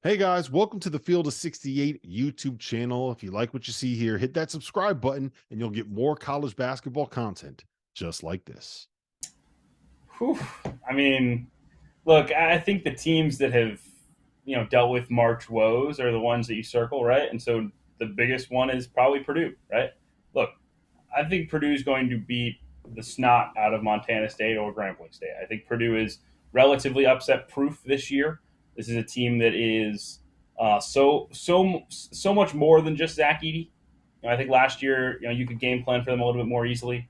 Hey guys, welcome to the Field of 68 YouTube channel. If you like what you see here, hit that subscribe button and you'll get more college basketball content just like this. Whew. I mean, look, I think the teams that have dealt with March woes are the ones that you circle, right? And so the biggest one is probably Purdue, right? Look, I think Purdue is going to beat the snot out of Montana State or Grambling State. I think Purdue is relatively upset proof this year. This is a team that is so much more than just Zach Edey. I think last year, you could game plan for them a little bit more easily.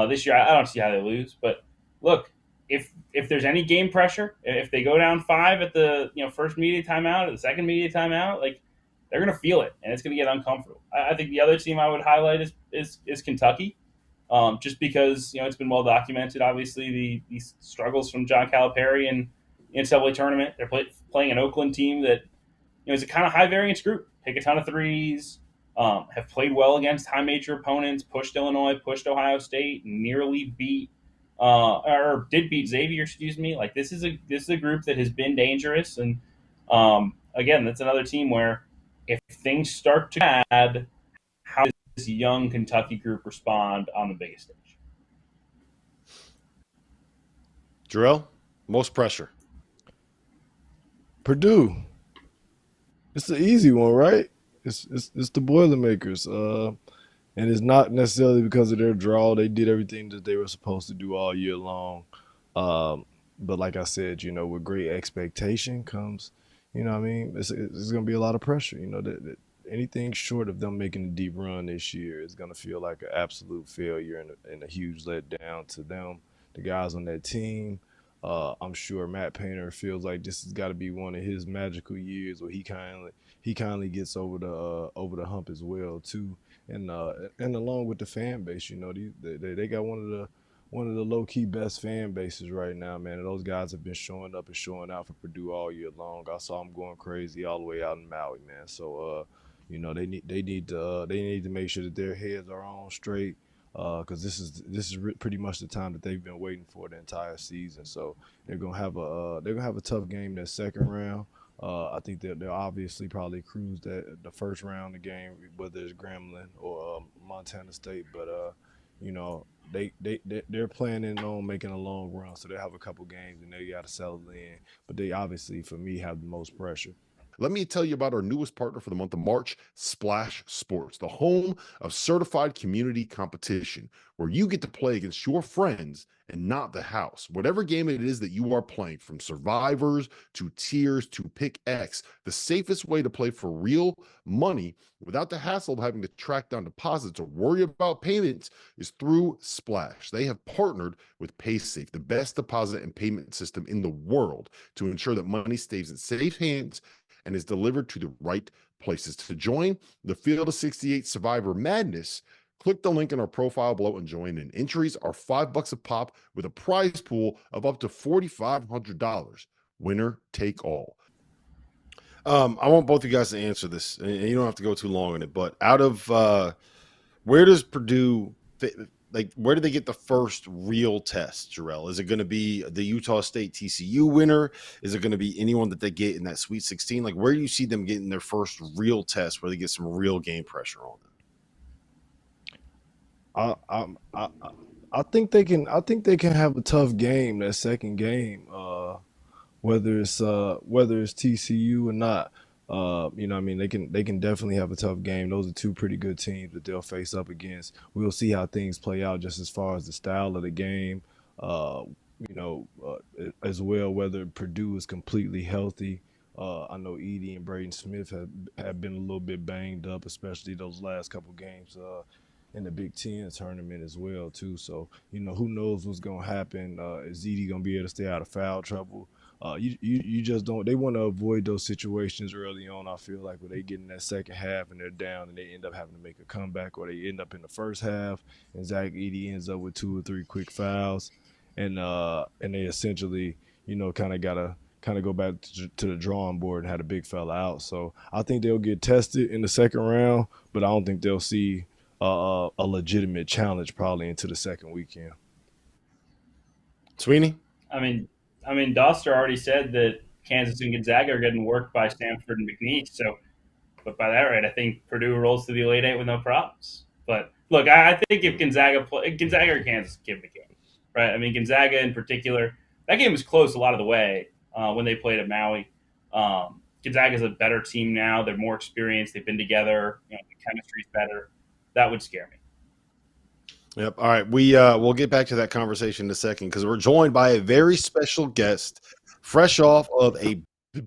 This year, I don't see how they lose. But look, if there's any game pressure, if they go down five at the first media timeout or the second media timeout, like they're going to feel it and it's going to get uncomfortable. I think the other team I would highlight is Kentucky, just because it's been well documented. Obviously, these struggles from John Calipari and the NCAA tournament. They're playing an Oakland team that is a kind of high variance group. Take a ton of threes. Have played well against high major opponents. Pushed Illinois, pushed Ohio State, nearly beat or did beat Xavier. Excuse me. Like this is a group that has been dangerous, and again, that's another team where if things start to add, how does this young Kentucky group respond on the biggest stage? Jarrell, most pressure. Purdue. It's the easy one, right? It's the Boilermakers. And it's not necessarily because of their draw. They did everything that they were supposed to do all year long. But like I said, with great expectation comes, what I mean, it's going to be a lot of pressure. That anything short of them making a deep run this year is going to feel like an absolute failure and a huge letdown to them, the guys on that team. I'm sure Matt Painter feels like this has got to be one of his magical years where he kindly gets over the hump as well too, and along with the fan base, they got one of the low key best fan bases right now, man. And those guys have been showing up and showing out for Purdue all year long. I saw them going crazy all the way out in Maui, man. So they need to make sure that their heads are on straight because this is pretty much the time that they've been waiting for the entire season. So they're gonna have a tough game that second round. I think that they'll obviously probably cruise the first round of the game, whether it's Grambling or Montana State. But you know they're planning on making a long run, so they have a couple games and they got to settle in. But they obviously, for me, have the most pressure. Let me tell you about our newest partner for the month of March, Splash Sports, the home of certified community competition, where you get to play against your friends and not the house. Whatever game it is that you are playing, from survivors to tiers to pick X, the safest way to play for real money without the hassle of having to track down deposits or worry about payments is through Splash. They have partnered with PaySafe, the best deposit and payment system in the world, to ensure that money stays in safe hands and is delivered to the right places. To join the Field of 68 Survivor Madness, click the link in our profile below and join in. Entries are $5 a pop with a prize pool of up to $4,500. Winner take all. I want both of you guys to answer this, and you don't have to go too long on it. But out of where does Purdue fit? Like, where do they get the first real test, Jarrell? Is it going to be the Utah State TCU winner? Is it going to be anyone that they get in that Sweet 16? Like, where do you see them getting their first real test where they get some real game pressure on I I I, I think they can. I think they can have a tough game that second game. Whether it's TCU or not. I mean, they can definitely have a tough game. Those are two pretty good teams that they'll face up against. We'll see how things play out just as far as the style of the game. Uh, as well, whether Purdue is completely healthy. I know Edie and Braden Smith have been a little bit banged up, especially those last couple games in the Big Ten tournament as well too. So who knows what's gonna happen? Is Edie gonna be able to stay out of foul trouble? You just don't. They want to avoid those situations early on. I feel like where they get in that second half and they're down and they end up having to make a comeback, or they end up in the first half and Zach Edey ends up with two or three quick fouls, and they essentially kind of go back to the drawing board and had a big fella out. So I think they'll get tested in the second round, but I don't think they'll see a legitimate challenge probably into the second weekend. Sweeney? I mean, Doster already said that Kansas and Gonzaga are getting worked by Stanford and McNeese. So, but by that rate, I think Purdue rolls to the Elite Eight with no problems. But look, I think if Gonzaga or Kansas give the game, right? I mean, Gonzaga in particular, that game was close a lot of the way when they played at Maui. Gonzaga's a better team now. They're more experienced. They've been together. The chemistry's better. That would scare me. Yep. All right. We'll get back to that conversation in a second because we're joined by a very special guest, fresh off of the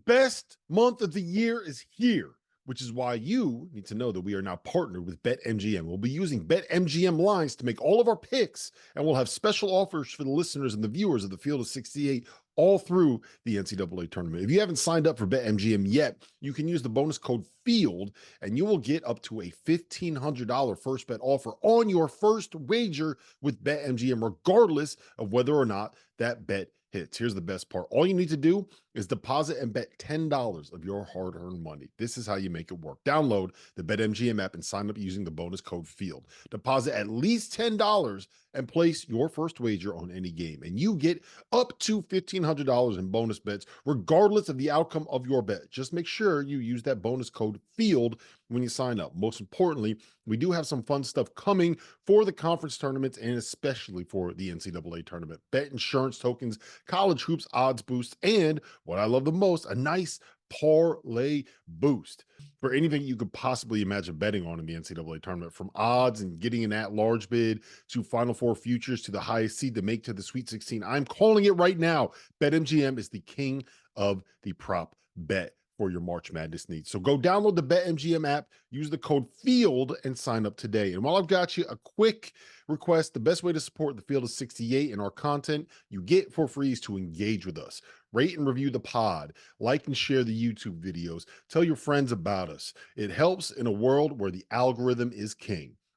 best month of the year is here, which is why you need to know that we are now partnered with BetMGM. We'll be using BetMGM lines to make all of our picks, and we'll have special offers for the listeners and the viewers of the Field of 68 all through the NCAA tournament. If you haven't signed up for BetMGM yet, you can use the bonus code FIELD, and you will get up to a $1,500 first bet offer on your first wager with BetMGM, regardless of whether or not that bet hits. Here's the best part. All you need to do is deposit and bet $10 of your hard-earned money. This is how you make it work. Download the BetMGM app and sign up using the bonus code FIELD. Deposit at least $10 and place your first wager on any game, and you get up to $1,500 in bonus bets, regardless of the outcome of your bet. Just make sure you use that bonus code FIELD when you sign up. Most importantly, we do have some fun stuff coming for the conference tournaments and especially for the NCAA tournament. Bet insurance tokens, college hoops odds boost, and what I love the most, a nice parlay boost for anything you could possibly imagine betting on in the NCAA tournament, from odds and getting an at-large bid to Final Four futures to the highest seed to make to the Sweet 16. I'm calling it right now. BetMGM is the king of the prop bet for your March Madness needs. So go download the BetMGM app, use the code FIELD, and sign up today. And while I've got you, a quick request: the best way to support the Field of 68 and our content you get for free is to engage with us. Rate and review the pod, like and share the YouTube videos, tell your friends about us. It helps in a world where the algorithm is king.